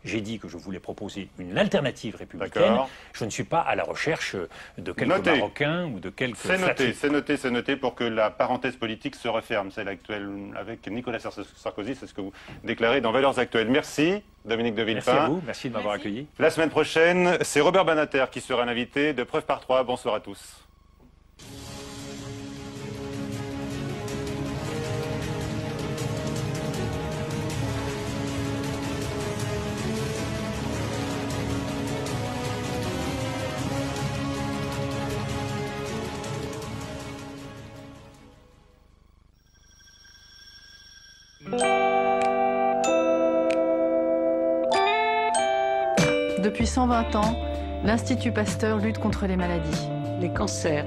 J'ai dit que je voulais proposer une alternative républicaine. Je ne suis pas à la recherche de quelques Marocains ou de quelques... C'est noté pour que la parenthèse politique se referme, celle actuelle avec Nicolas Sarkozy, c'est ce que vous déclarez dans Valeurs Actuelles. Merci Dominique de Villepin. Merci à vous, merci de m'avoir accueilli. La semaine prochaine, c'est Robert Badinter qui sera l'invité de Preuve par 3. Bonsoir à tous. Depuis 120 ans, l'Institut Pasteur lutte contre les maladies. Les cancers.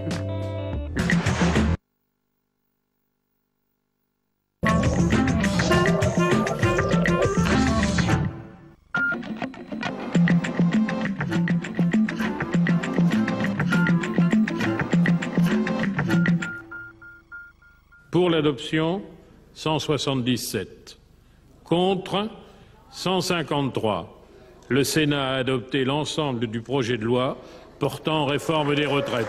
Pour l'adoption, 177. Contre, 153. Le Sénat a adopté l'ensemble du projet de loi portant réforme des retraites.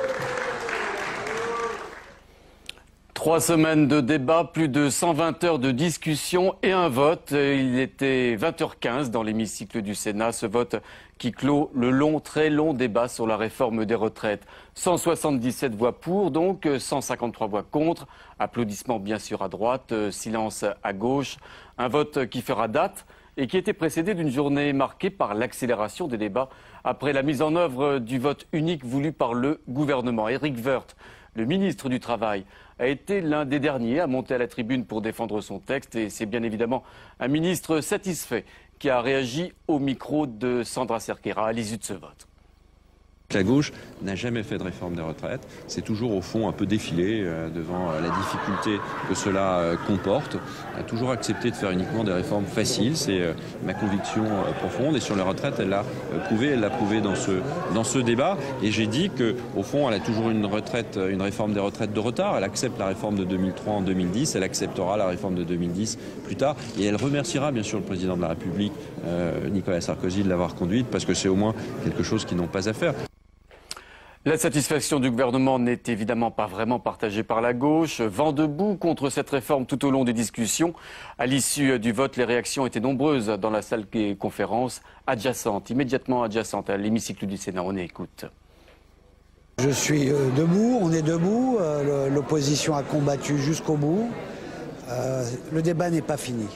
3 semaines de débat, plus de 120 heures de discussion et un vote. Il était 20h15 dans l'hémicycle du Sénat. Ce vote qui clôt le long, très long débat sur la réforme des retraites. 177 voix pour, donc 153 voix contre. Applaudissements bien sûr à droite, silence à gauche. Un vote qui fera date et qui était précédé d'une journée marquée par l'accélération des débats après la mise en œuvre du vote unique voulu par le gouvernement. Éric Woerth, le ministre du Travail, a été l'un des derniers à monter à la tribune pour défendre son texte et c'est bien évidemment un ministre satisfait qui a réagi au micro de Sandra Cerqueira à l'issue de ce vote. La gauche n'a jamais fait de réforme des retraites. C'est toujours au fond un peu défilé devant la difficulté que cela comporte. A toujours accepté de faire uniquement des réformes faciles. C'est ma conviction profonde. Et sur les retraites, elle l'a prouvé dans ce débat. Et j'ai dit qu'au fond, elle a toujours une réforme des retraites de retard. Elle accepte la réforme de 2003 en 2010. Elle acceptera la réforme de 2010 plus tard. Et elle remerciera bien sûr le président de la République, Nicolas Sarkozy, de l'avoir conduite parce que c'est au moins quelque chose qu'ils n'ont pas à faire. La satisfaction du gouvernement n'est évidemment pas vraiment partagée par la gauche. Vent debout contre cette réforme tout au long des discussions. À l'issue du vote, les réactions étaient nombreuses dans la salle des conférences immédiatement adjacente à l'hémicycle du Sénat. On écoute. Je suis debout, on est debout. L'opposition a combattu jusqu'au bout. Le débat n'est pas fini.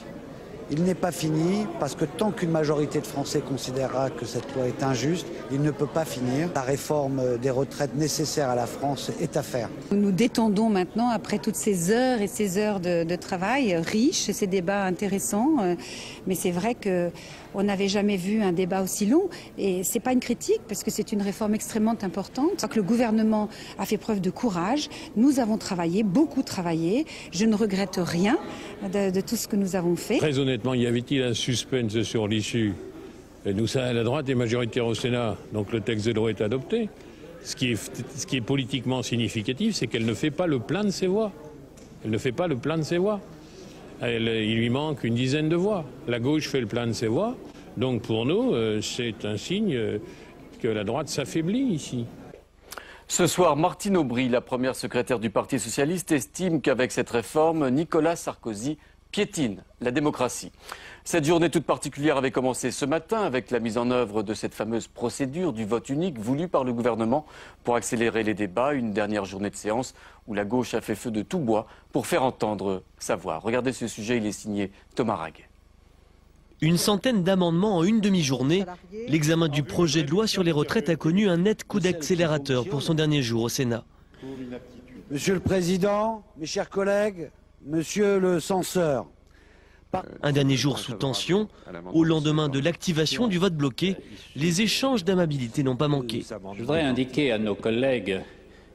Il n'est pas fini parce que tant qu'une majorité de Français considérera que cette loi est injuste, il ne peut pas finir. La réforme des retraites nécessaire à la France est à faire. Nous nous détendons maintenant après toutes ces heures et ces heures de travail riches, ces débats intéressants. Mais c'est vrai qu'on n'avait jamais vu un débat aussi long. Et ce n'est pas une critique parce que c'est une réforme extrêmement importante. Je crois que le gouvernement a fait preuve de courage. Nous avons travaillé, beaucoup travaillé. Je ne regrette rien de tout ce que nous avons fait. Très honnêtement, y avait-il un suspense sur l'issue? Nous, ça, la droite est majoritaire au Sénat, donc le texte de loi est adopté. Ce qui est politiquement significatif, c'est qu'elle ne fait pas le plein de ses voix. Elle ne fait pas le plein de ses voix. Il lui manque une dizaine de voix. La gauche fait le plein de ses voix. Donc pour nous, c'est un signe que la droite s'affaiblit ici. Ce soir, Martine Aubry, la première secrétaire du Parti socialiste, estime qu'avec cette réforme, Nicolas Sarkozy piétine la démocratie. Cette journée toute particulière avait commencé ce matin avec la mise en œuvre de cette fameuse procédure du vote unique voulu par le gouvernement pour accélérer les débats. Une dernière journée de séance où la gauche a fait feu de tout bois pour faire entendre sa voix. Regardez ce sujet, il est signé Thomas Raguet. Une centaine d'amendements en une demi-journée. L'examen du projet de loi sur les retraites a connu un net coup d'accélérateur pour son dernier jour au Sénat. Monsieur le Président, mes chers collègues, Monsieur le censeur. Un dernier jour sous tension. Au lendemain de l'activation du vote bloqué, les échanges d'amabilité n'ont pas manqué. Je voudrais indiquer à nos collègues,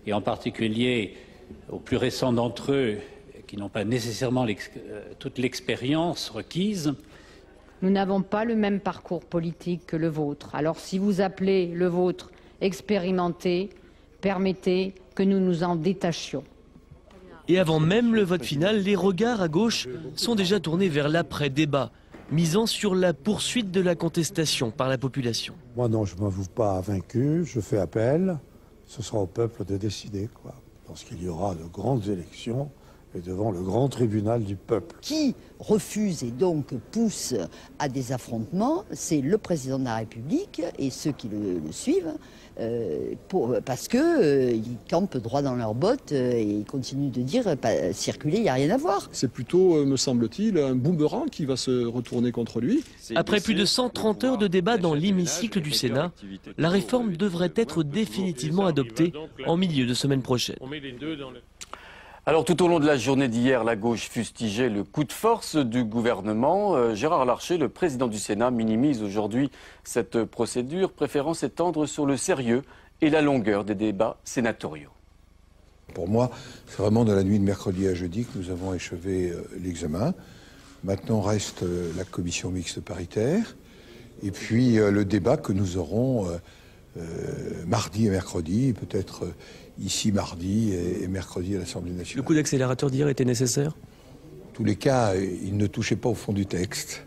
et en particulier aux plus récents d'entre eux, qui n'ont pas nécessairement toute l'expérience requise. Nous n'avons pas le même parcours politique que le vôtre. Alors si vous appelez le vôtre expérimenté, permettez que nous nous en détachions. Et avant même le vote final, les regards à gauche sont déjà tournés vers l'après-débat. misant sur la poursuite de la contestation par la population. Moi non, je ne m'avoue pas vaincu, je fais appel, ce sera au peuple de décider, quoi. Lorsqu'il y aura de grandes élections et devant le grand tribunal du peuple. Qui refuse et donc pousse à des affrontements, c'est le président de la République et ceux qui le suivent, parce qu'ils campent droit dans leurs bottes et ils continuent de dire circuler, il n'y a rien à voir. C'est plutôt, me semble-t-il, un boomerang qui va se retourner contre lui. Après plus de 130 heures de débat dans l'hémicycle du Sénat, la réforme devrait être définitivement adoptée en milieu de semaine prochaine. Alors tout au long de la journée d'hier, la gauche fustigeait le coup de force du gouvernement. Gérard Larcher, le président du Sénat, minimise aujourd'hui cette procédure, préférant s'étendre sur le sérieux et la longueur des débats sénatoriaux. Pour moi, c'est vraiment de la nuit de mercredi à jeudi que nous avons achevé l'examen. Maintenant reste la commission mixte paritaire et puis le débat que nous aurons mardi et mercredi, peut-être ici mardi et mercredi à l'Assemblée nationale. Le coup d'accélérateur d'hier était nécessaire ? En tous les cas, il ne touchait pas au fond du texte.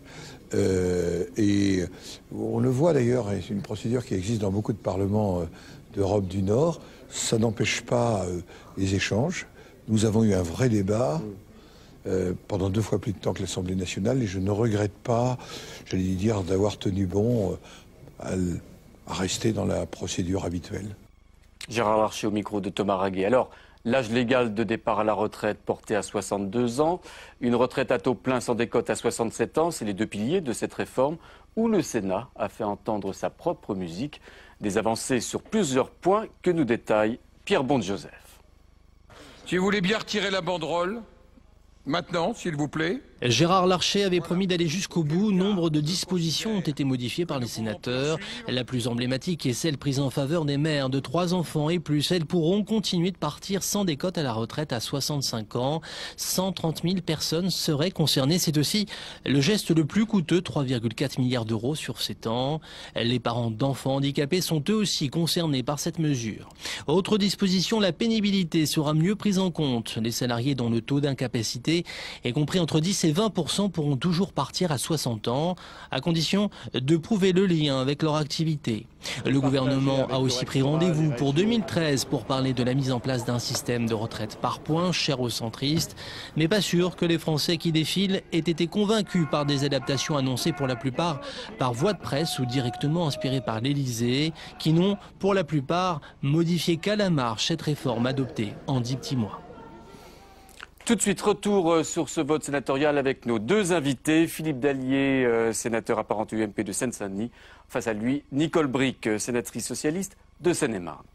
Et on le voit d'ailleurs, et c'est une procédure qui existe dans beaucoup de parlements d'Europe du Nord, ça n'empêche pas les échanges. Nous avons eu un vrai débat pendant 2 fois plus de temps que l'Assemblée nationale et je ne regrette pas, j'allais dire, d'avoir tenu bon à rester dans la procédure habituelle. Gérard Larcher au micro de Thomas Raguet. Alors, l'âge légal de départ à la retraite porté à 62 ans, une retraite à taux plein sans décote à 67 ans, c'est les 2 piliers de cette réforme où le Sénat a fait entendre sa propre musique. Des avancées sur plusieurs points que nous détaille Pierre Bonde-Joseph. Si vous voulez bien retirer la banderole, maintenant, s'il vous plaît. Gérard Larcher avait promis d'aller jusqu'au bout. Nombre de dispositions ont été modifiées par les sénateurs. La plus emblématique est celle prise en faveur des mères de 3 enfants et plus. Elles pourront continuer de partir sans décote à la retraite à 65 ans. 130 000 personnes seraient concernées. C'est aussi le geste le plus coûteux, 3,4 milliards d'euros sur 7 ans. Les parents d'enfants handicapés sont eux aussi concernés par cette mesure. Autre disposition, la pénibilité sera mieux prise en compte. Les salariés dont le taux d'incapacité est compris entre 10 et 20% pourront toujours partir à 60 ans, à condition de prouver le lien avec leur activité. Le gouvernement a aussi pris rendez-vous pour 2013 pour parler de la mise en place d'un système de retraite par points, cher aux centristes, mais pas sûr que les Français qui défilent aient été convaincus par des adaptations annoncées pour la plupart par voie de presse ou directement inspirées par l'Élysée, qui n'ont pour la plupart modifié qu'à la marge cette réforme adoptée en 10 petits mois. Tout de suite, retour sur ce vote sénatorial avec nos 2 invités. Philippe Dallier, sénateur apparenté UMP de Seine-Saint-Denis. Face à lui, Nicole Bricq, sénatrice socialiste de Seine-et-Marne.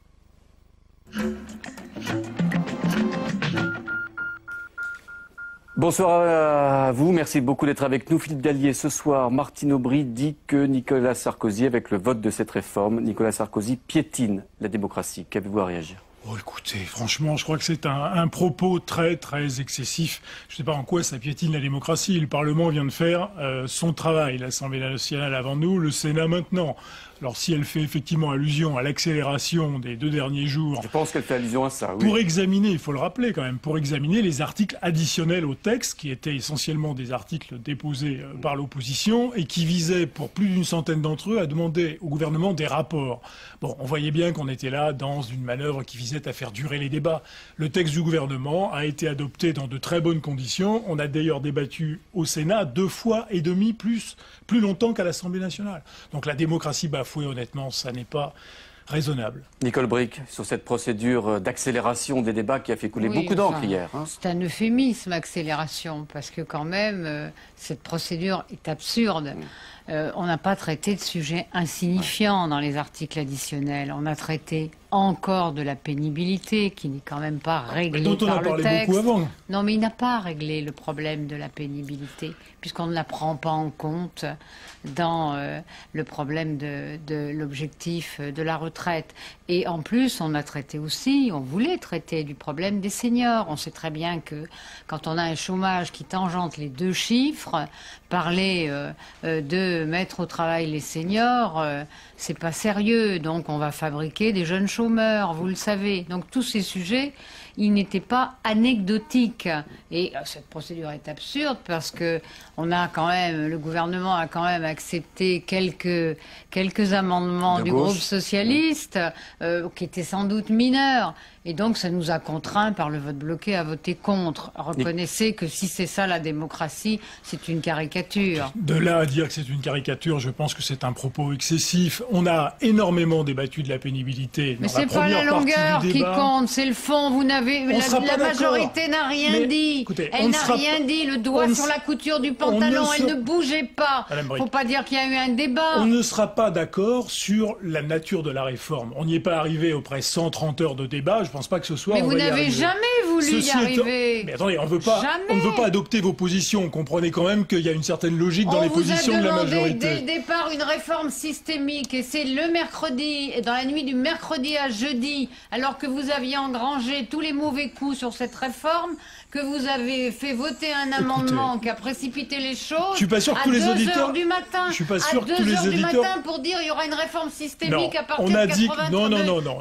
Bonsoir à vous, merci beaucoup d'être avec nous. Philippe Dallier, ce soir, Martine Aubry dit que Nicolas Sarkozy, avec le vote de cette réforme, Nicolas Sarkozy piétine la démocratie. Qu'avez-vous à réagir ? Oh, écoutez, franchement, je crois que c'est un propos très excessif. Je ne sais pas en quoi ça piétine la démocratie. Le Parlement vient de faire son travail. L'Assemblée nationale avant nous, le Sénat maintenant. Alors si elle fait effectivement allusion à l'accélération des 2 derniers jours... Je pense qu'elle fait allusion à ça, oui. Pour examiner, il faut le rappeler quand même, pour examiner les articles additionnels au texte, qui étaient essentiellement des articles déposés par l'opposition, et qui visaient, pour plus d'une centaine d'entre eux, à demander au gouvernement des rapports. Bon, on voyait bien qu'on était là dans une manœuvre qui visait à faire durer les débats. Le texte du gouvernement a été adopté dans de très bonnes conditions. On a d'ailleurs débattu au Sénat 2 fois et demi plus longtemps qu'à l'Assemblée nationale. Donc la démocratie bafouée, honnêtement, ça n'est pas raisonnable. Nicole Bricq, sur cette procédure d'accélération des débats qui a fait couler beaucoup d'encre hier. C'est un euphémisme, accélération, parce que quand même, cette procédure est absurde. On n'a pas traité de sujets insignifiants dans les articles additionnels. On a traité encore de la pénibilité, qui n'est quand même pas réglée par le texte. Dont on a parlé beaucoup avant. Non, mais il n'a pas réglé le problème de la pénibilité, puisqu'on ne la prend pas en compte dans le problème de l'objectif de la retraite. Et en plus, on a traité aussi, on voulait traiter du problème des seniors. On sait très bien que quand on a un chômage qui tangente les 2 chiffres, parler de mettre au travail les seniors, c'est pas sérieux. Donc on va fabriquer des jeunes chômeurs, vous le savez. Donc tous ces sujets, il n'était pas anecdotique. Et cette procédure est absurde parce que le gouvernement a quand même accepté quelques amendements du groupe socialiste qui étaient sans doute mineurs. Et donc, ça nous a contraints par le vote bloqué à voter contre. Reconnaissez que si c'est ça la démocratie, c'est une caricature. De là à dire que c'est une caricature, je pense que c'est un propos excessif. On a énormément débattu de la pénibilité. Mais c'est pas la longueur qui compte, c'est le fond. La majorité n'a rien dit. Écoutez, elle n'a rien dit. Le doigt sur la couture du pantalon, elle ne bougeait pas. Faut pas dire qu'il y a eu un débat. On ne sera pas d'accord sur la nature de la réforme. On n'y est pas arrivé après 130 heures de débat. Je pense pas que ce soit. Mais vous n'avez jamais voulu y arriver. Mais attendez, on ne veut pas adopter vos positions. Vous comprenez quand même qu'il y a une certaine logique dans les positions de la majorité. On vous a demandé dès le départ une réforme systémique et c'est le mercredi, et dans la nuit du mercredi à jeudi, alors que vous aviez engrangé tous les mauvais coups sur cette réforme, que vous avez fait voter un amendement qui a précipité les choses. Je suis pas sûr que tous les auditeurs. Du matin, je suis pas sûr à 2 que tous les heures auditeurs. Du matin pour dire il y aura une réforme systémique à partir de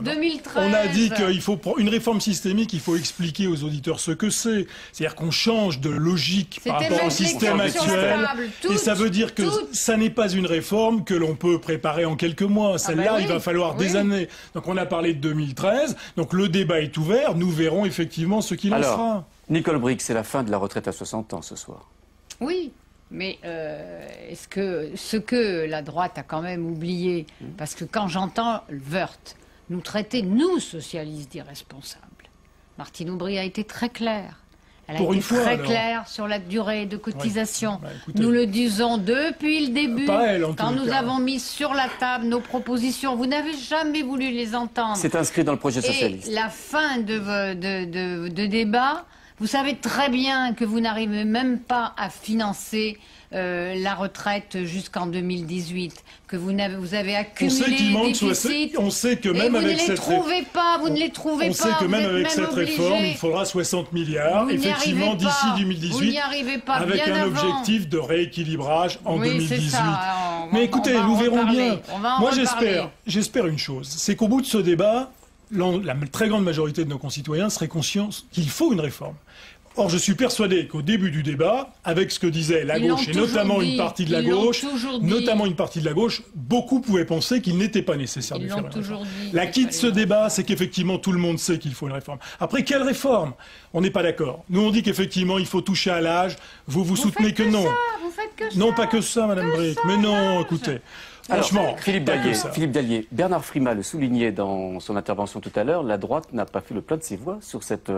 2013. On a dit qu'il faut une réforme systémique, il faut expliquer aux auditeurs ce que c'est. C'est-à-dire qu'on change de logique par rapport au système actuel. Et ça veut dire que ça n'est pas une réforme que l'on peut préparer en quelques mois. Celle-là, il va falloir des années. Donc on a parlé de 2013. Donc le débat est ouvert. Nous verrons effectivement ce qu'il en sera. Nicole Bricq, c'est la fin de la retraite à 60 ans ce soir. Oui, mais est-ce que ce que la droite a quand même oublié, parce que quand j'entends Woerth nous traiter, nous, socialistes, d'irresponsables, Martine Aubry a été très claire. Elle a été très claire sur la durée de cotisation. Nous le disons depuis le début, quand nous avons mis sur la table nos propositions. Vous n'avez jamais voulu les entendre. C'est inscrit dans le projet socialiste. Et la fin de débat, vous savez très bien que vous n'arrivez même pas à financer la retraite jusqu'en 2018, que vous avez accumulé des déficits. On sait que même avec cette réforme, vous ne les trouvez pas. On sait que même avec cette réforme, il faudra 60 milliards, effectivement, d'ici 2018, vous n'y arrivez pas, avec un objectif de rééquilibrage en 2018. Ça, mais écoutez, nous verrons bien. Moi, j'espère une chose, c'est qu'au bout de ce débat, la très grande majorité de nos concitoyens seraient conscients qu'il faut une réforme. Or, je suis persuadé qu'au début du débat, avec ce que disait la gauche, et notamment une partie de la gauche, beaucoup pouvaient penser qu'il n'était pas nécessaire de faire une réforme. L'acquis de ce débat, c'est qu'effectivement, tout le monde sait qu'il faut une réforme. Après, quelle réforme? On n'est pas d'accord. Nous, on dit qu'effectivement, il faut toucher à l'âge. Vous soutenez que non. Vous faites que ça. Non, pas que ça, Madame Bricq. Mais non, écoutez. Franchement, Philippe Dallier, Bernard Frimat le soulignait dans son intervention tout à l'heure, la droite n'a pas fait le plein de ses voix sur cette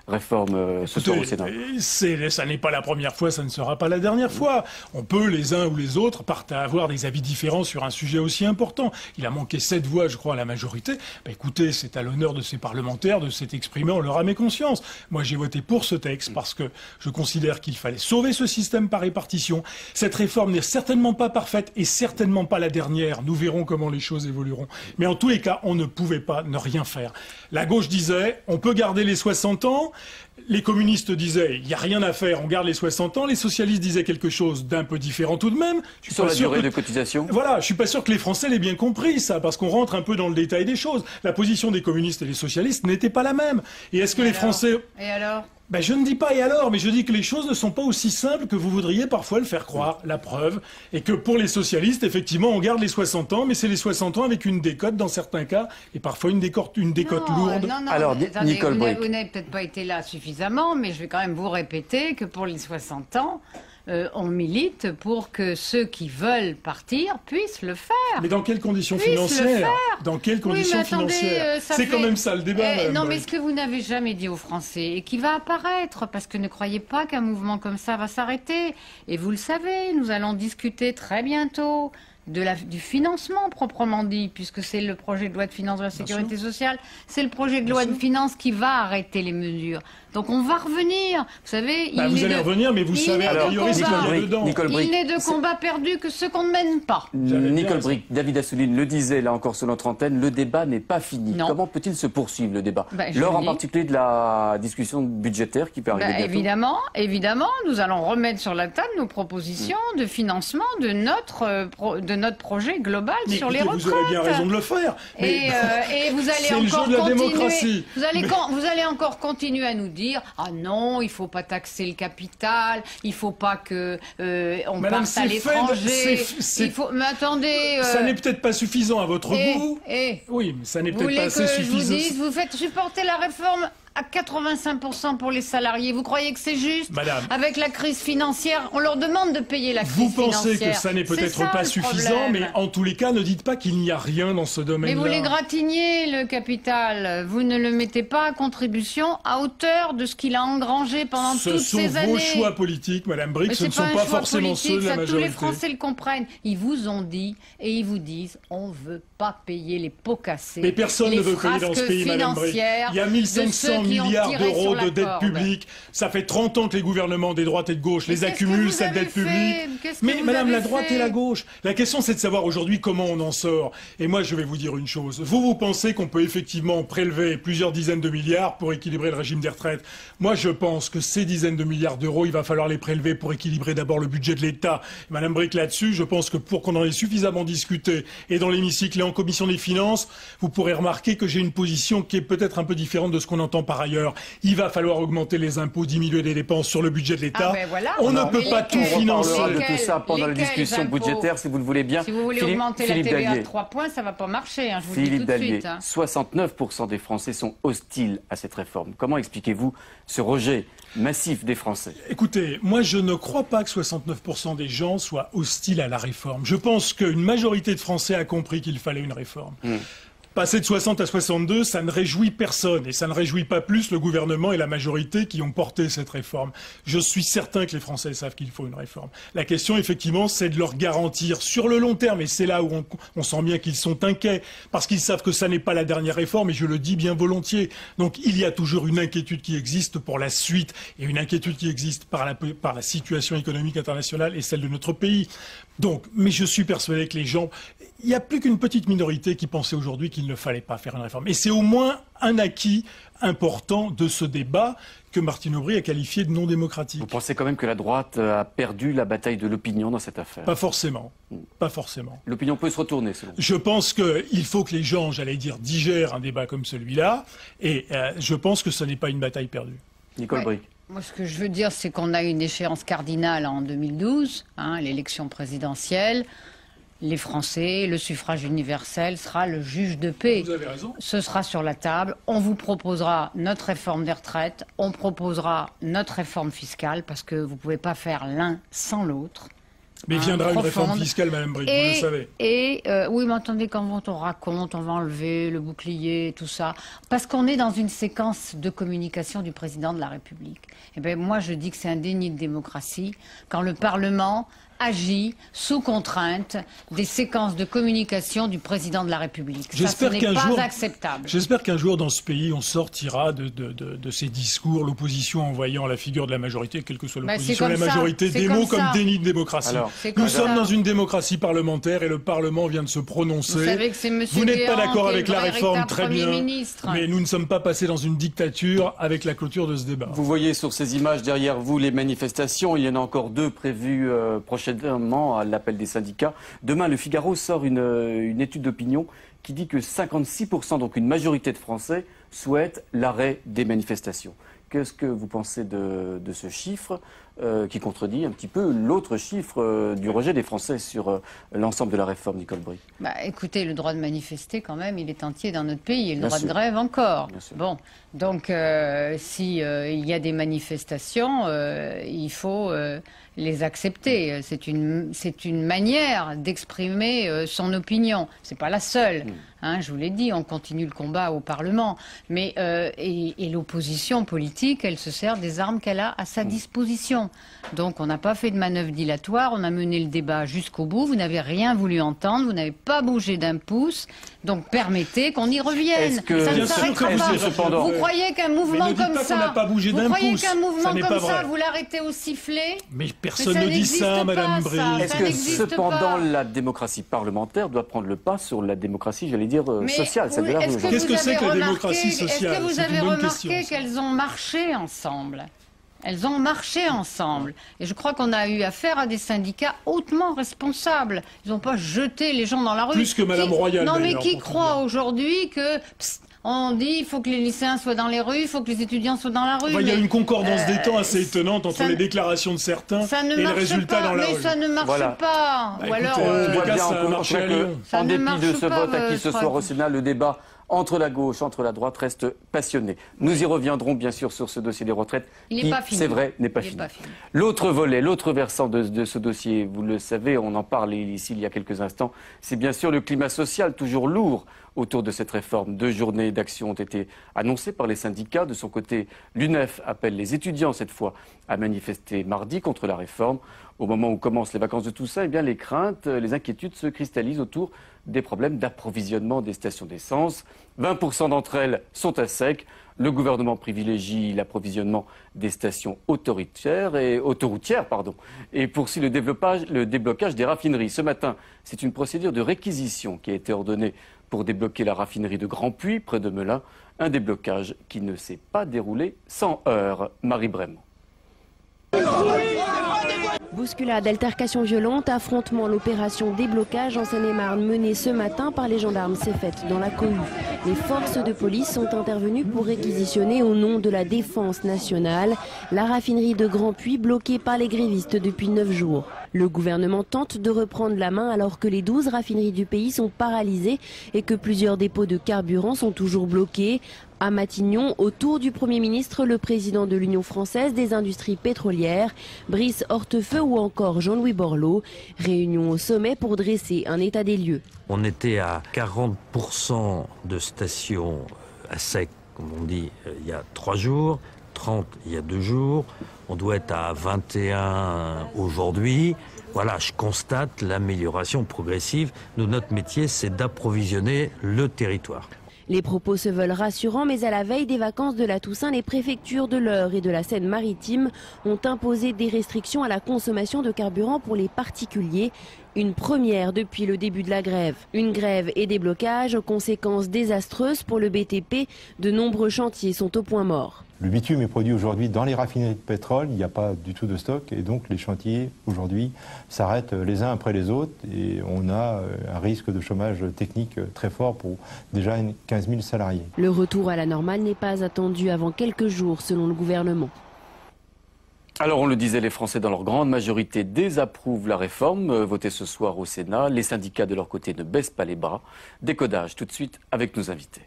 réforme ce soir au Sénat. Ça n'est pas la première fois, ça ne sera pas la dernière fois. On peut, les uns ou les autres, avoir des avis différents sur un sujet aussi important. Il a manqué 7 voix, je crois, à la majorité. Écoutez, c'est à l'honneur de ces parlementaires de s'être exprimés en leur âme et conscience. Moi, j'ai voté pour ce texte parce que je considère qu'il fallait sauver ce système par répartition. Cette réforme n'est certainement pas parfaite et certainement pas la dernière. Nous verrons comment les choses évolueront. Mais en tous les cas, on ne pouvait pas ne rien faire. La gauche disait, on peut garder les 60 ans. Les communistes disaient, il n'y a rien à faire, on garde les 60 ans. Les socialistes disaient quelque chose d'un peu différent tout de même. Sur la durée de cotisation. Voilà, je suis pas sûr que les Français l'aient bien compris, ça, parce qu'on rentre un peu dans le détail des choses. La position des communistes et des socialistes n'était pas la même. Et est-ce que les Français... Et alors ? Je ne dis pas et alors, mais je dis que les choses ne sont pas aussi simples que vous voudriez parfois le faire croire. La preuve est que pour les socialistes, effectivement, on garde les 60 ans, mais c'est les 60 ans avec une décote dans certains cas, et parfois une décote lourde. Non, alors, Nicole Bricq. Vous n'avez peut-être pas été là suffisamment, mais je vais quand même vous répéter que pour les 60 ans, on milite pour que ceux qui veulent partir puissent le faire. Mais dans quelles conditions financières? Dans quelles conditions financières? C'est quand même ça le débat. Non, mais ce que vous n'avez jamais dit aux Français et qui va apparaître, parce que ne croyez pas qu'un mouvement comme ça va s'arrêter. Et vous le savez, nous allons discuter très bientôt du financement proprement dit, puisque c'est le projet de loi de finances de la sécurité sociale, c'est le projet de loi de finances qui va arrêter les mesures. Donc on va revenir. Vous savez, vous allez revenir, mais vous savez a priori ce qu'il y a dedans. Il n'est de combat perdu que ceux qu'on ne mène pas. Nicole Bricq, David Assouline le disait là encore sur notre antenne, le débat n'est pas fini. Non. Comment peut-il se poursuivre le débat lors en particulier de la discussion budgétaire qui peut arriver bientôt? Évidemment, nous allons remettre sur la table nos propositions de financement de de notre projet global sur les retraites. Vous aurez bien raison de le faire. Et vous allez encore continuer. Vous allez encore continuer à nous dire ah non, il faut pas taxer le capital, il faut pas que on parte à l'étranger. Mais attendez. Ça n'est peut-être pas suffisant à votre goût. Oui, mais ça n'est peut-être pas assez suffisant. Je vous dise, vous faites supporter la réforme à 85% pour les salariés. Vous croyez que c'est juste? Madame, avec la crise financière, on leur demande de payer la crise financière. Vous pensez que ça n'est peut-être pas suffisant, mais en tous les cas, ne dites pas qu'il n'y a rien dans ce domaine-là. Mais vous l'égratignez, le capital. Vous ne le mettez pas à contribution à hauteur de ce qu'il a engrangé pendant toutes ces années. Ce sont vos choix politiques, Madame Bricq, ce ne sont pas forcément ceux de la majorité. Tous les Français le comprennent. Ils vous ont dit et ils vous disent on ne veut pas payer les pots cassés. Mais personne ne veut payer dans ce pays, Madame Bricq. Il y a 1500 milliards d'euros de dette publique. Ça fait 30 ans que les gouvernements des droites et de gauche les accumulent, cette dette publique. Mais Madame, la droite et la gauche, la question c'est de savoir aujourd'hui comment on en sort. Et moi je vais vous dire une chose. Vous pensez qu'on peut effectivement prélever plusieurs dizaines de milliards pour équilibrer le régime des retraites. Moi je pense que ces dizaines de milliards d'euros, il va falloir les prélever pour équilibrer d'abord le budget de l'État. Madame Bricq, là-dessus, je pense que pour qu'on en ait suffisamment discuté, et dans l'hémicycle et en commission des finances, vous pourrez remarquer que j'ai une position qui est peut-être un peu différente de ce qu'on entend par ailleurs. Il va falloir augmenter les impôts, diminuer les dépenses sur le budget de l'État. Voilà. On ne peut pas tout financer. On reparlera de tout ça pendant la discussion budgétaire, si vous le voulez bien. Si vous voulez augmenter la TVA à 3 points, ça ne va pas marcher, je vous le dis tout de suite. 69% des Français sont hostiles à cette réforme. Comment expliquez-vous ce rejet massif des Français? Écoutez, moi je ne crois pas que 69% des gens soient hostiles à la réforme. Je pense qu'une majorité de Français a compris qu'il fallait une réforme. Passer de 60 à 62, ça ne réjouit personne. Et ça ne réjouit pas plus le gouvernement et la majorité qui ont porté cette réforme. Je suis certain que les Français savent qu'il faut une réforme. La question, effectivement, c'est de leur garantir sur le long terme. Et c'est là où on sent bien qu'ils sont inquiets. Parce qu'ils savent que ça n'est pas la dernière réforme. Et je le dis bien volontiers. Donc il y a toujours une inquiétude qui existe pour la suite. Et une inquiétude qui existe par la situation économique internationale et celle de notre pays. Donc, mais je suis persuadé que les gens... Il n'y a plus qu'une petite minorité qui pensait aujourd'hui qu'il ne fallait pas faire une réforme. Et c'est au moins un acquis important de ce débat que Martine Aubry a qualifié de non démocratique. Vous pensez quand même que la droite a perdu la bataille de l'opinion dans cette affaire? Pas forcément. Pas forcément. L'opinion peut se retourner, selon vous? Je pense qu'il faut que les gens, j'allais dire, digèrent un débat comme celui-là. Et je pense que ce n'est pas une bataille perdue. Nicole Bricq. Moi, ce que je veux dire, c'est qu'on a une échéance cardinale en 2012, l'élection présidentielle. Les Français, le suffrage universel sera le juge de paix. Vous avez raison. Ce sera sur la table. On vous proposera notre réforme des retraites. On proposera notre réforme fiscale parce que vous ne pouvez pas faire l'un sans l'autre. Mais viendra une réforme fiscale, Madame Bricq, vous le savez. Oui, mais attendez, quand on raconte, on va enlever le bouclier, tout ça, parce qu'on est dans une séquence de communication du président de la République. Eh bien, moi, je dis que c'est un déni de démocratie quand le Parlement agit sous contrainte des séquences de communication du président de la République. Ça, ce n'est pas acceptable. J'espère qu'un jour, dans ce pays, on sortira de ces discours, l'opposition envoyant la figure de la majorité, quelle que soit l'opposition, la majorité, des mots comme déni de démocratie. Nous sommes dans une démocratie parlementaire et le Parlement vient de se prononcer. Vous savez que c'est M. Vous n'êtes pas d'accord avec la réforme, très bien, ministre. Mais nous ne sommes pas passés dans une dictature avec la clôture de ce débat. Vous voyez sur ces images derrière vous les manifestations. Il y en a encore 2 prévues prochainement à l'appel des syndicats. Demain, le Figaro sort une étude d'opinion qui dit que 56%, donc une majorité de Français, souhaitent l'arrêt des manifestations. Qu'est-ce que vous pensez de ce chiffre qui contredit un petit peu l'autre chiffre du rejet des Français sur l'ensemble de la réforme, Nicole Bricq? Écoutez, le droit de manifester, quand même, il est entier dans notre pays. Et le droit de grève encore. Bon, donc, si il y a des manifestations, il faut les accepter. C'est une manière d'exprimer son opinion. C'est pas la seule. Je vous l'ai dit, on continue le combat au Parlement. Mais et l'opposition politique, elle se sert des armes qu'elle a à sa disposition. Donc on n'a pas fait de manœuvre dilatoire, on a mené le débat jusqu'au bout, vous n'avez rien voulu entendre, vous n'avez pas bougé d'un pouce, donc permettez qu'on y revienne. Ça ne s'arrêtera pas. Vous croyez qu'un mouvement comme ça, vous l'arrêtez au sifflet? Mais personne ne dit ça, Madame Bricq. Est-ce que cependant la démocratie parlementaire doit prendre le pas sur la démocratie, j'allais dire, sociale? Qu'est-ce que c'est que la démocratie sociale? Est-ce que vous avez remarqué qu'elles ont marché ensemble? Elles ont marché ensemble. Et je crois qu'on a eu affaire à des syndicats hautement responsables. Ils n'ont pas jeté les gens dans la rue. Plus que Mme Royal. Non, mais qui croit aujourd'hui que... on dit qu'il faut que les lycéens soient dans les rues, il faut que les étudiants soient dans la rue. Il y a une concordance des temps assez étonnante entre les déclarations de certains et le résultat dans la rue. Mais ça ne marche pas. Ou alors, on voit bien en dépit de ce vote acquis ce soir au Sénat, le débat entre la gauche, entre la droite reste passionné. Nous y reviendrons bien sûr sur ce dossier des retraites qui, c'est vrai, n'est pas fini. L'autre volet, l'autre versant de ce dossier, vous le savez, on en parle ici il y a quelques instants, c'est bien sûr le climat social toujours lourd autour de cette réforme. 2 journées d'action ont été annoncées par les syndicats. De son côté, l'UNEF appelle les étudiants cette fois à manifester mardi contre la réforme. Au moment où commencent les vacances de Toussaint, eh bien, les craintes, les inquiétudes se cristallisent autour des problèmes d'approvisionnement des stations d'essence. 20% d'entre elles sont à sec. Le gouvernement privilégie l'approvisionnement des stations autoroutières et poursuit le déblocage des raffineries. Ce matin, c'est une procédure de réquisition qui a été ordonnée pour débloquer la raffinerie de Grand Puy, près de Melun. Un déblocage qui ne s'est pas déroulé sans heurts. Marie Brême. Bousculade, altercation violente, affrontement, l'opération déblocage en Seine-et-Marne menée ce matin par les gendarmes s'est faite dans la cohue. Les forces de police sont intervenues pour réquisitionner au nom de la défense nationale la raffinerie de Grand Puy bloquée par les grévistes depuis 9 jours. Le gouvernement tente de reprendre la main alors que les 12 raffineries du pays sont paralysées et que plusieurs dépôts de carburant sont toujours bloqués. À Matignon, autour du Premier ministre, le président de l'Union française des industries pétrolières, Brice Hortefeux ou encore Jean-Louis Borloo. Réunion au sommet pour dresser un état des lieux. On était à 40% de stations à sec, comme on dit, il y a 3 jours, 30 il y a 2 jours. On doit être à 21 aujourd'hui. Voilà, je constate l'amélioration progressive. Notre métier, c'est d'approvisionner le territoire. Les propos se veulent rassurants, mais à la veille des vacances de la Toussaint, les préfectures de l'Eure et de la Seine-Maritime ont imposé des restrictions à la consommation de carburant pour les particuliers. Une première depuis le début de la grève. Une grève et des blocages, conséquences désastreuses pour le BTP. De nombreux chantiers sont au point mort. Le bitume est produit aujourd'hui dans les raffineries de pétrole, il n'y a pas du tout de stock et donc les chantiers aujourd'hui s'arrêtent les uns après les autres et on a un risque de chômage technique très fort pour déjà 15 000 salariés. Le retour à la normale n'est pas attendu avant quelques jours selon le gouvernement. Alors on le disait, les Français dans leur grande majorité désapprouvent la réforme votée ce soir au Sénat. Les syndicats de leur côté ne baissent pas les bras. Décodage tout de suite avec nos invités.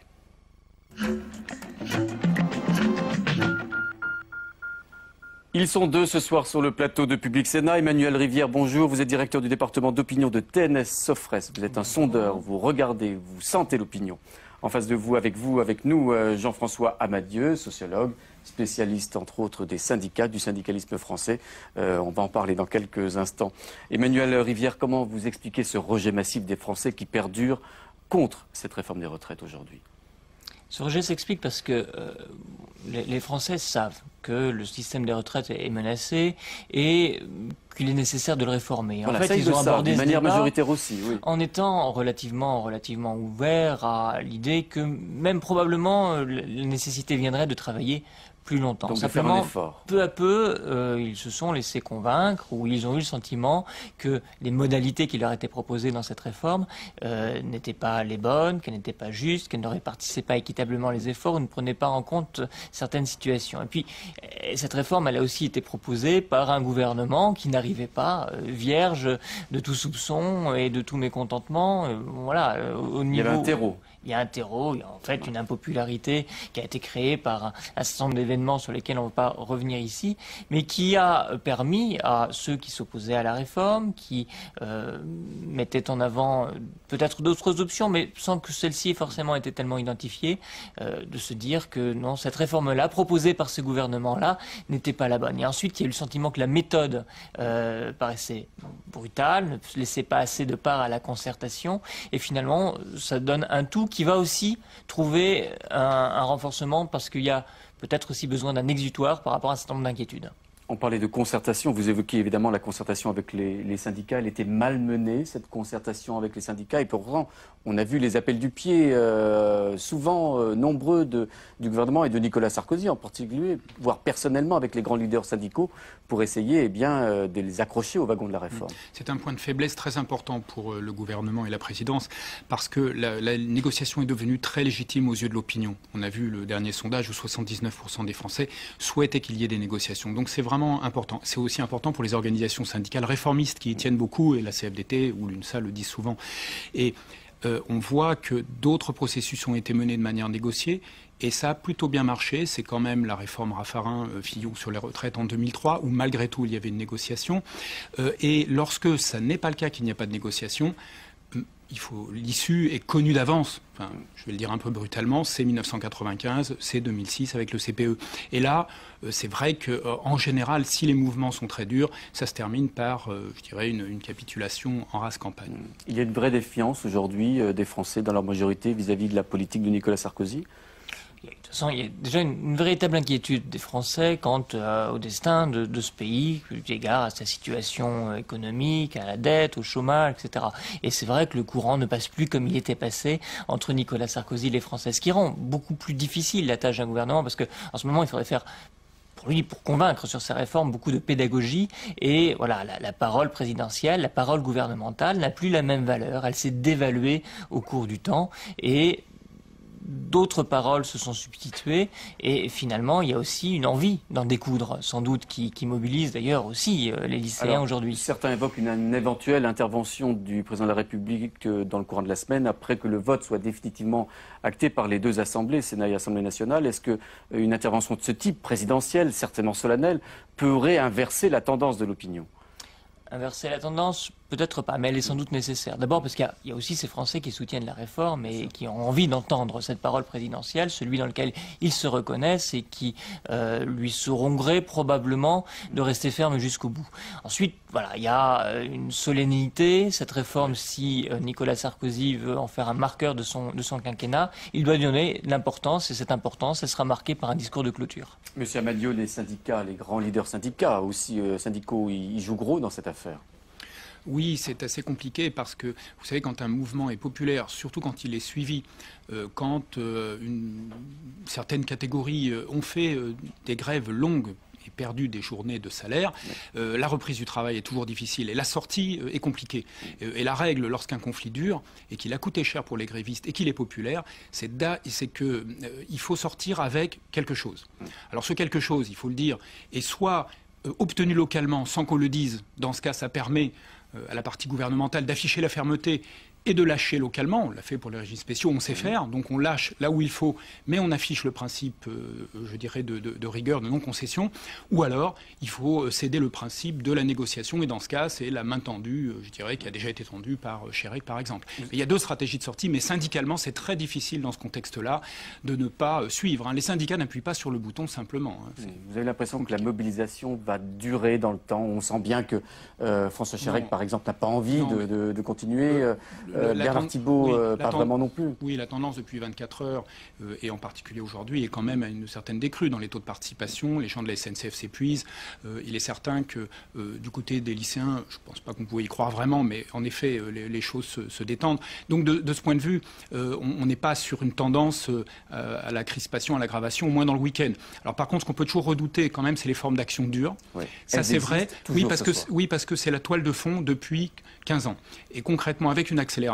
Ils sont 2 ce soir sur le plateau de Public Sénat. Emmanuel Rivière, bonjour. Vous êtes directeur du département d'opinion de TNS Sofres. Vous êtes un sondeur, vous regardez, vous sentez l'opinion. En face de vous, avec nous, Jean-François Amadieu, sociologue, spécialiste entre autres des syndicats, du syndicalisme français. On va en parler dans quelques instants. Emmanuel Rivière, comment vous expliquez ce rejet massif des Français qui perdure contre cette réforme des retraites aujourd'hui ? Ce rejet s'explique parce que les Français savent que le système des retraites est menacé et qu'il est nécessaire de le réformer. Voilà, en fait, ils ont abordé de manière majoritaire aussi, oui. En étant relativement ouverts à l'idée que même probablement la nécessité viendrait de travailler plus longtemps. Donc simplement, peu à peu, ils se sont laissés convaincre ou ils ont eu le sentiment que les modalités qui leur étaient proposées dans cette réforme n'étaient pas les bonnes, qu'elles n'étaient pas justes, qu'elles ne répartissaient pas équitablement les efforts ou ne prenaient pas en compte certaines situations. Et puis, cette réforme, elle a aussi été proposée par un gouvernement qui n'arrivait pas vierge de tout soupçon et de tout mécontentement. Voilà, au niveau... Il y avait un terreau. Il y a un terreau, il y a en fait une impopularité qui a été créée par un certain nombre d'événements sur lesquels on ne va pas revenir ici, mais qui a permis à ceux qui s'opposaient à la réforme, qui mettaient en avant peut-être d'autres options, mais sans que celle-ci ait forcément été tellement identifiée, de se dire que non, cette réforme-là, proposée par ce gouvernement-là, n'était pas la bonne. Et ensuite, il y a eu le sentiment que la méthode paraissait brutale, ne laissait pas assez de part à la concertation, et finalement, ça donne un tout qui va aussi trouver un renforcement parce qu'il y a peut-être aussi besoin d'un exutoire par rapport à un certain nombre d'inquiétudes. On parlait de concertation, vous évoquiez évidemment la concertation avec les syndicats. Elle était mal menée, cette concertation avec les syndicats, et pourtant on a vu les appels du pied souvent nombreux du gouvernement et de Nicolas Sarkozy en particulier, voire personnellement avec les grands leaders syndicaux pour essayer de les accrocher au wagon de la réforme. C'est un point de faiblesse très important pour le gouvernement et la présidence parce que la négociation est devenue très légitime aux yeux de l'opinion. On a vu le dernier sondage où 79% des Français souhaitaient qu'il y ait des négociations. Donc c'est vraiment important. C'est aussi important pour les organisations syndicales réformistes qui y tiennent beaucoup, et la CFDT ou l'UNSA le disent souvent. Et on voit que d'autres processus ont été menés de manière négociée, et ça a plutôt bien marché. C'est quand même la réforme Raffarin-Fillon sur les retraites en 2003, où malgré tout il y avait une négociation. Et lorsque ça n'est pas le cas, qu'il n'y a pas de négociation, l'issue est connue d'avance. Enfin, je vais le dire un peu brutalement, c'est 1995, c'est 2006 avec le CPE. Et là, c'est vrai qu'en général, si les mouvements sont très durs, ça se termine par, je dirais, une capitulation en rase campagne. Il y a une vraie défiance aujourd'hui des Français dans leur majorité vis-à-vis de la politique de Nicolas Sarkozy ? De toute façon, il y a déjà une véritable inquiétude des Français quant au destin de ce pays, eu égard à sa situation économique, à la dette, au chômage, etc. Et c'est vrai que le courant ne passe plus comme il était passé entre Nicolas Sarkozy et les Français, ce qui rend beaucoup plus difficile la tâche d'un gouvernement, parce qu'en ce moment, il faudrait faire, pour convaincre sur ces réformes, beaucoup de pédagogie. Et voilà, la parole présidentielle, la parole gouvernementale n'a plus la même valeur. Elle s'est dévaluée au cours du temps. Et d'autres paroles se sont substituées, et finalement il y a aussi une envie d'en découdre, sans doute, qui mobilise d'ailleurs aussi les lycéens aujourd'hui. Certains évoquent une éventuelle intervention du président de la République dans le courant de la semaine, après que le vote soit définitivement acté par les deux assemblées, Sénat et Assemblée nationale. Est-ce qu'une intervention de ce type, présidentielle, certainement solennelle, pourrait inverser la tendance de l'opinion ? Inverser la tendance, peut-être pas, mais elle est sans doute nécessaire. D'abord parce qu'il y a aussi ces Français qui soutiennent la réforme et qui ont envie d'entendre cette parole présidentielle, celui dans lequel ils se reconnaissent et qui lui seront gré probablement de rester ferme jusqu'au bout. Ensuite, voilà, il y a une solennité. Cette réforme, si Nicolas Sarkozy veut en faire un marqueur de son quinquennat, il doit lui donner l'importance, et cette importance, elle sera marquée par un discours de clôture. Monsieur Amadio, les syndicats, les grands leaders syndicaux, ils jouent gros dans cette affaire. Oui, c'est assez compliqué parce que, vous savez, quand un mouvement est populaire, surtout quand il est suivi, quand certaines catégories ont fait des grèves longues et perdu des journées de salaire, la reprise du travail est toujours difficile et la sortie est compliquée. Et la règle, lorsqu'un conflit dure et qu'il a coûté cher pour les grévistes et qu'il est populaire, c'est qu'il faut sortir avec quelque chose. Alors ce quelque chose, il faut le dire, est soit obtenu localement sans qu'on le dise. Dans ce cas, ça permet à la partie gouvernementale d'afficher la fermeté et de lâcher localement. On l'a fait pour les régimes spéciaux, on sait faire, donc on lâche là où il faut, mais on affiche le principe, je dirais, de rigueur, de non-concession, ou alors il faut céder le principe de la négociation, et dans ce cas, c'est la main tendue, je dirais, qui a déjà été tendue par Chirac, par exemple. Il y a deux stratégies de sortie, mais syndicalement, c'est très difficile dans ce contexte-là de ne pas suivre. Les syndicats n'appuient pas sur le bouton simplement. Vous avez l'impression que la mobilisation va durer dans le temps. On sent bien que François Chirac, par exemple, n'a pas envie de continuer. Bernard Thibault, pas vraiment non plus. Oui, la tendance depuis 24 heures, et en particulier aujourd'hui, est quand même à une certaine décrue dans les taux de participation. Les gens de la SNCF s'épuisent. Il est certain que du côté des lycéens, je ne pense pas qu'on pouvait y croire vraiment, mais en effet, les choses se détendent. Donc de ce point de vue, on n'est pas sur une tendance à la crispation, à l'aggravation, au moins dans le week-end. Alors par contre, ce qu'on peut toujours redouter quand même, c'est les formes d'action dure. Oui. Ça c'est vrai. Oui, parce que c'est la toile de fond depuis 15 ans. Et concrètement, avec une accélération,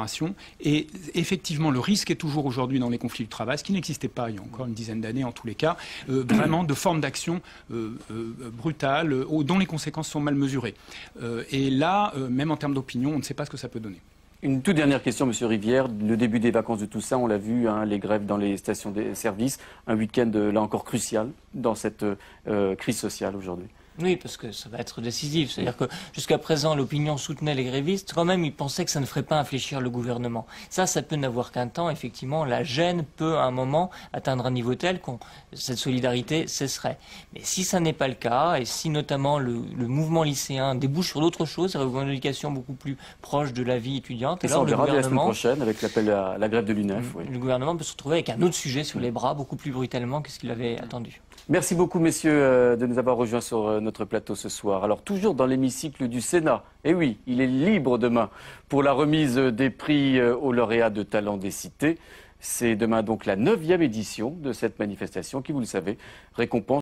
et effectivement, le risque est toujours aujourd'hui dans les conflits du travail, ce qui n'existait pas il y a encore une dizaine d'années en tous les cas, vraiment de formes d'action brutales, dont les conséquences sont mal mesurées. Et là, même en termes d'opinion, on ne sait pas ce que ça peut donner. Une toute dernière question, Monsieur Rivière. Le début des vacances de Toussaint, on l'a vu, les grèves dans les stations de service, un week-end là encore crucial dans cette crise sociale aujourd'hui. Oui, parce que ça va être décisif. C'est-à-dire que jusqu'à présent, l'opinion soutenait les grévistes. Quand même, ils pensaient que ça ne ferait pas infléchir le gouvernement. Ça peut n'avoir qu'un temps. Effectivement, la gêne peut, à un moment, atteindre un niveau tel que cette solidarité cesserait. Mais si ça n'est pas le cas, et si notamment le mouvement lycéen débouche sur d'autres choses, une éducation beaucoup plus proche de la vie étudiante, et alors le gouvernement, la semaine prochaine, avec l'appel à la grève de l'UNEF. Le gouvernement peut se retrouver avec un autre sujet sur les bras, beaucoup plus brutalement que ce qu'il avait attendu. Merci beaucoup, messieurs, de nous avoir rejoints sur notre plateau ce soir. Alors, toujours dans l'hémicycle du Sénat. Et oui, il est libre demain pour la remise des prix aux lauréats de talent des cités. C'est demain donc la 9e édition de cette manifestation qui, vous le savez, récompense